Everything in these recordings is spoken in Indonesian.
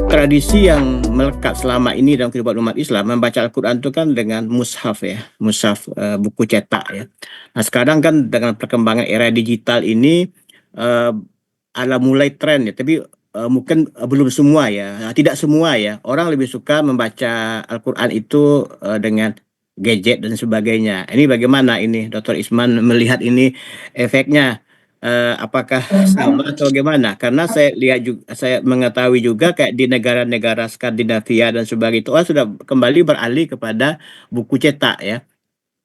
Tradisi yang melekat selama ini dalam kehidupan umat Islam membaca Al-Quran itu kan dengan mushaf ya, mushaf buku cetak ya. Nah sekarang kan dengan perkembangan era digital ini uh, ada mulai tren ya, tapi mungkin belum semua ya, tidak semua ya. Orang lebih suka membaca Al-Quran itu dengan gadget dan sebagainya. Ini bagaimana ini, Dr. Isman melihat ini efeknya? Apakah sama atau bagaimana? Karena saya lihat juga, saya mengetahui juga kayak di negara-negara Skandinavia dan sebagainya itu orang sudah kembali beralih kepada buku cetak ya.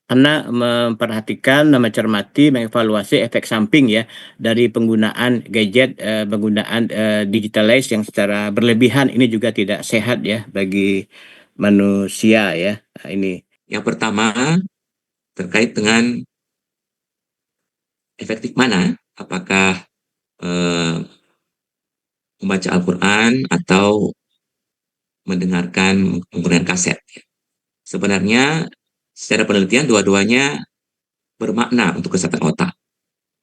Karena memperhatikan, mencermati, mengevaluasi efek samping ya dari penggunaan gadget, penggunaan digitalize yang secara berlebihan ini juga tidak sehat ya bagi manusia ya. Nah, ini. Yang pertama terkait dengan efektif mana, apakah membaca Al-Quran atau mendengarkan menggunakan kaset. Sebenarnya secara penelitian dua-duanya bermakna untuk kesehatan otak.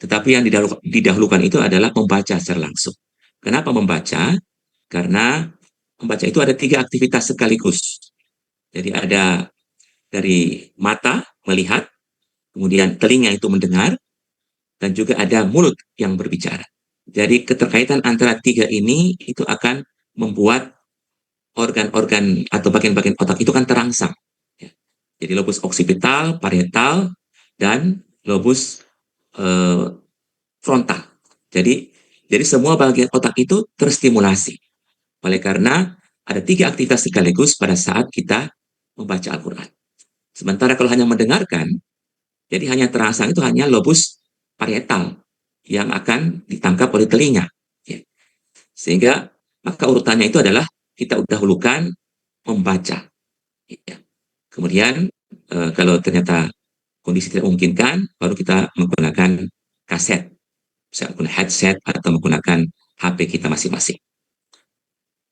Tetapi yang didahulukan itu adalah membaca secara langsung. Kenapa membaca? Karena membaca itu ada 3 aktivitas sekaligus. Jadi ada dari mata melihat, kemudian telinga itu mendengar, dan juga ada mulut yang berbicara. Jadi keterkaitan antara 3 ini itu akan membuat organ-organ atau bagian-bagian otak itu kan terangsang. Jadi lobus oksipital, parietal, dan lobus frontal. Jadi semua bagian otak itu terstimulasi. Oleh karena ada 3 aktivitas sekaligus pada saat kita membaca Al-Quran. Sementara kalau hanya mendengarkan, jadi hanya terangsang itu hanya lobus parietal yang akan ditangkap oleh telinga. Sehingga maka urutannya itu adalah kita dahulukan membaca. Kemudian kalau ternyata kondisi tidak memungkinkan, baru kita menggunakan kaset, bisa menggunakan headset atau menggunakan HP kita masing-masing.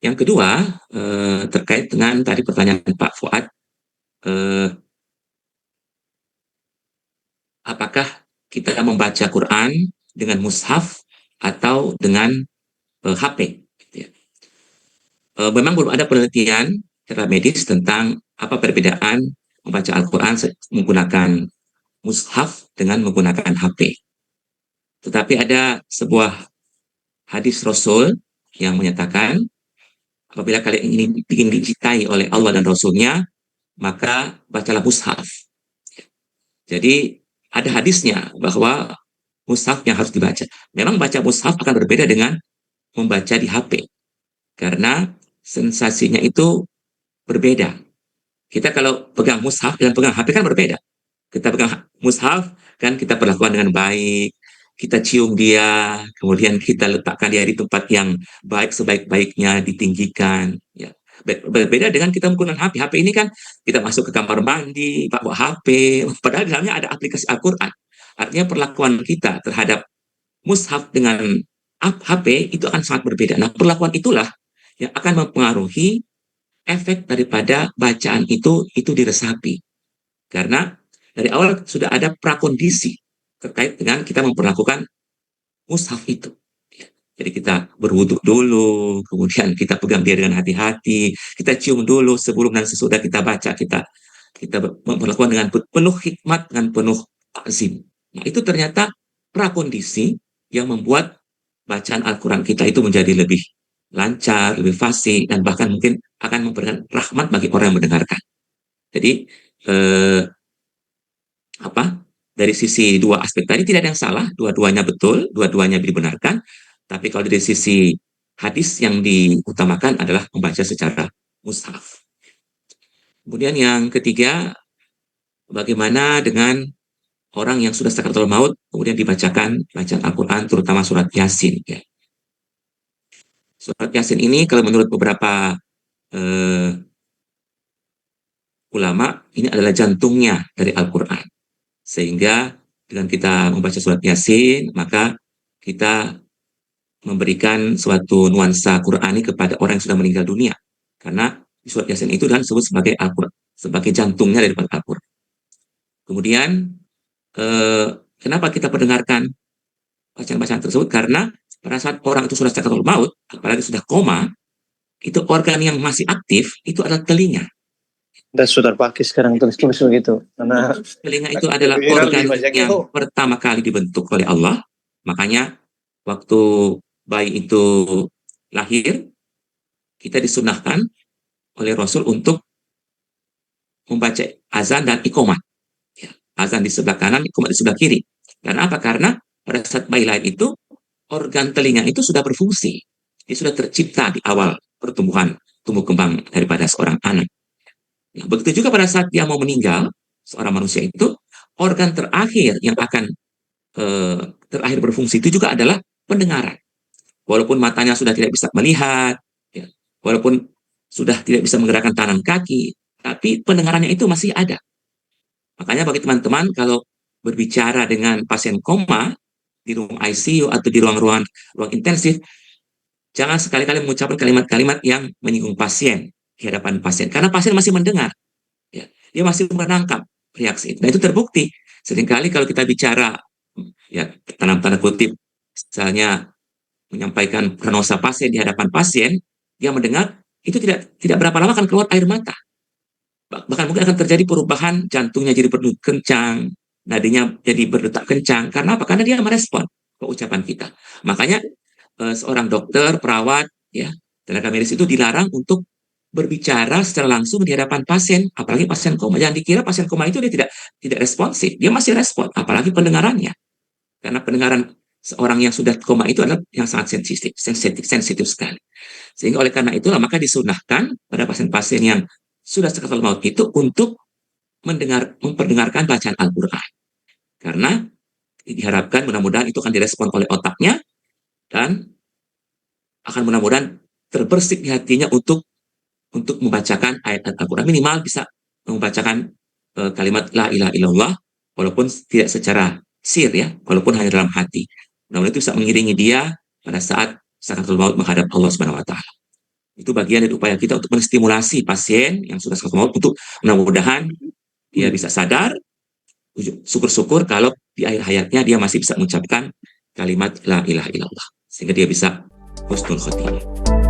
Yang kedua, terkait dengan tadi pertanyaan Pak Fuad, apakah kita membaca Quran dengan mushaf atau dengan HP? Memang belum ada penelitian secara medis tentang apa perbedaan membaca Al-Quran menggunakan mushaf dengan menggunakan HP. Tetapi ada sebuah hadis Rasul yang menyatakan apabila kalian ingin dicintai oleh Allah dan Rasulnya, maka bacalah mushaf. Jadi ada hadisnya bahwa mushaf yang harus dibaca. Memang baca mushaf akan berbeda dengan membaca di HP. Karena sensasinya itu berbeda. Kita kalau pegang mushaf dan pegang HP kan berbeda. Kita pegang mushaf kan kita perlakukan dengan baik, kita cium dia, kemudian kita letakkan dia di tempat yang baik sebaik-baiknya, ditinggikan. Ya. Berbeda dengan kita menggunakan HP. HP ini kan kita masuk ke kamar mandi, bawa HP, padahal di dalamnya ada aplikasi Al-Quran. Artinya perlakuan kita terhadap mushaf dengan HP itu akan sangat berbeda. Nah, perlakuan itulah yang akan mempengaruhi efek daripada bacaan itu diresapi. Karena dari awal sudah ada prakondisi terkait dengan kita memperlakukan mushaf itu. Jadi kita berwudhu dulu, kemudian kita pegang dia dengan hati-hati, kita cium dulu sebelum dan sesudah kita baca, kita memperlakukan dengan penuh hikmat, dengan penuh takzim. Nah, itu ternyata prakondisi yang membuat bacaan Al-Quran kita itu menjadi lebih lancar, lebih fasih, dan bahkan mungkin akan memberikan rahmat bagi orang yang mendengarkan. Jadi, dari sisi 2 aspek tadi tidak ada yang salah, dua-duanya betul, dua-duanya dibenarkan, tapi kalau dari sisi hadis yang diutamakan adalah membaca secara mushaf. Kemudian yang ketiga, bagaimana dengan orang yang sudah sakaratul maut, kemudian dibacakan bacaan Al-Quran, terutama surat Yasin. Ya. Surat Yasin ini kalau menurut beberapa ulama, ini adalah jantungnya dari Al-Quran. Sehingga dengan kita membaca surat Yasin, maka kita memberikan suatu nuansa Qurani kepada orang yang sudah meninggal dunia. Karena di surat Yasin itu dan disebut sebagai Al-Quran, sebagai jantungnya daripada Al-Quran. Kemudian, kenapa kita mendengarkan? bacaan-bacaan tersebut karena pada saat orang itu sudah sakaratul maut, apalagi sudah koma, itu organ yang masih aktif itu adalah telinga. Dan sudah pakai sekarang terus-terus begitu. Karena Telinga itu adalah viral organ di banyak yang itu. pertama kali dibentuk oleh Allah. Makanya waktu bayi itu lahir, kita disunahkan oleh Rasul untuk membaca azan dan iqomat. Ya, azan di sebelah kanan, iqomat di sebelah kiri. Karena apa? Karena pada saat bayi lahir itu, organ telinga itu sudah berfungsi. Dia sudah tercipta di awal pertumbuhan, tumbuh kembang daripada seorang anak. Nah, begitu juga pada saat dia mau meninggal, seorang manusia itu, organ terakhir yang akan terakhir berfungsi itu juga adalah pendengaran. Walaupun matanya sudah tidak bisa melihat, ya, walaupun sudah tidak bisa menggerakkan tangan kaki, tapi pendengarannya itu masih ada. Makanya bagi teman-teman kalau berbicara dengan pasien koma di ruang ICU atau di ruang intensif, jangan sekali-kali mengucapkan kalimat-kalimat yang menyinggung pasien di hadapan pasien, karena pasien masih mendengar, ya, dia masih menangkap reaksi itu. Nah itu terbukti. Seringkali kalau kita bicara, ya dalam tanda kutip, misalnya menyampaikan prognosa pasien di hadapan pasien, dia mendengar, itu tidak berapa lama akan keluar air mata. Bahkan mungkin akan terjadi perubahan, jantungnya jadi berdetak kencang, nadinya jadi berdetak kencang. Karena apa? Karena dia merespon ke ucapan kita. Makanya seorang dokter, perawat, ya, tenaga medis itu dilarang untuk berbicara secara langsung di hadapan pasien, apalagi pasien koma. Jangan dikira pasien koma itu dia tidak responsif, dia masih respon, apalagi pendengarannya. Karena pendengaran seorang yang sudah koma itu adalah yang sangat sensitif sekali. Sehingga oleh karena itulah maka disunahkan pada pasien-pasien yang sudah sakaratul maut itu untuk memperdengarkan bacaan Al-Quran. Karena diharapkan mudah-mudahan itu akan direspon oleh otaknya dan akan mudah-mudahan terbersih di hatinya untuk membacakan ayat Al-Quran. Minimal bisa membacakan kalimat la ilaha illallah walaupun tidak secara sir, ya, walaupun hanya dalam hati. Mudah-mudahan itu bisa mengiringi dia pada saat sakaratul maut menghadap Allah Subhanahu wa taala. Itu bagian dari upaya kita untuk menstimulasi pasien yang sudah sakaratul maut untuk mudah-mudahan dia bisa sadar. Syukur-syukur kalau di akhir hayatnya dia masih bisa mengucapkan kalimat la ilaha illallah sehingga dia bisa husnul khotimah.